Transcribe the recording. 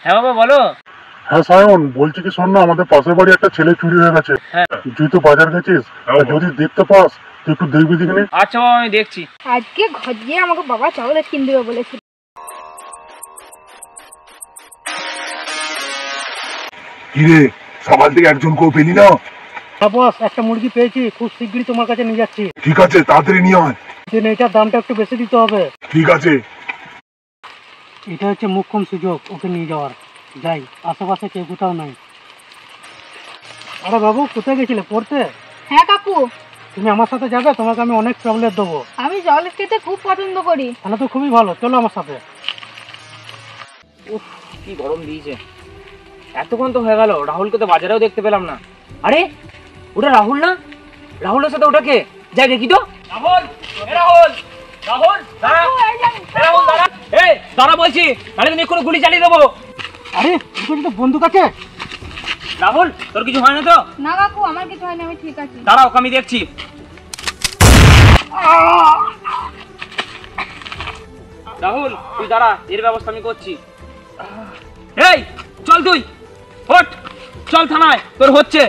হ্যাঁ বাবা বলো। হ্যাঁ সায়ন, বলছি কি শোন না, আমাদের পাশের বাড়ি একটা ছেলে চুরি হয়ে গেছে। হ্যাঁ তুই তো বাজার গেছিস, যদি দেখতে পাস তুই একটু দেখবি দিকে। আচ্ছা বাবা আমি দেখছি। আজকে ঘর গিয়ে আমাকে বাবা চকলেট কিনে দেবে বলেছিল। কিরে, সকাল থেকে একজনকেও পেলি না? হ্যাঁ বস, একটা মুরগি পেয়েছি, খুব শিগগিরই তোমার কাছে নিয়ে যাচ্ছি। ঠিক আছে, তাড়াতাড়ি নিয়ে আয়। এটার দামটা একটু বেশি দিতে হবে। ঠিক আছে। এটা হচ্ছে মোক্ষম সুযোগ ওকে নিয়ে যাওয়ার। যাই, আশেপাশে কেউ কোথাও নাই। আরে বাবু, কোথায় গেছিলে? পড়তে? হ্যাঁ কাকু, তুমি আমার সাথে যাবে, তোমাকে আমি অনেক চকলেট দেবো। আমি চকলেট খেতে খুব পছন্দ করি। তাহলে তো খুবই ভালো, চলো আমার সাথে। উফ কি গরম দিয়েছে, এতক্ষণ তো হয়ে গেল, রাহুলকে তো বাজারেও দেখতে পেলাম না। আরে ওটা রাহুল না? রাহুলের সাথে ওটাকে যাই দেখি তো। রাহুল, এ রাহুল, রাহুল দাঁড়া, এ রাহুল দাঁড়া, এই দাঁড়া বলছি, তাহলে তুমি এক্ষুনি গুলি চালিয়ে দেবো। আরে তোর তো বন্দুক আছে। রাহুল তোর কিছু হয় না তো? না কাকু, আমার কিছু হয়নি, আমি ঠিক আছি। দাঁড়াও ওকে আমি দেখছি। রাহুল তুই দাঁড়া, এর ব্যবস্থা আমি করছি। এই চল তুই ওঠ, চল থানায়, তোর হচ্ছে।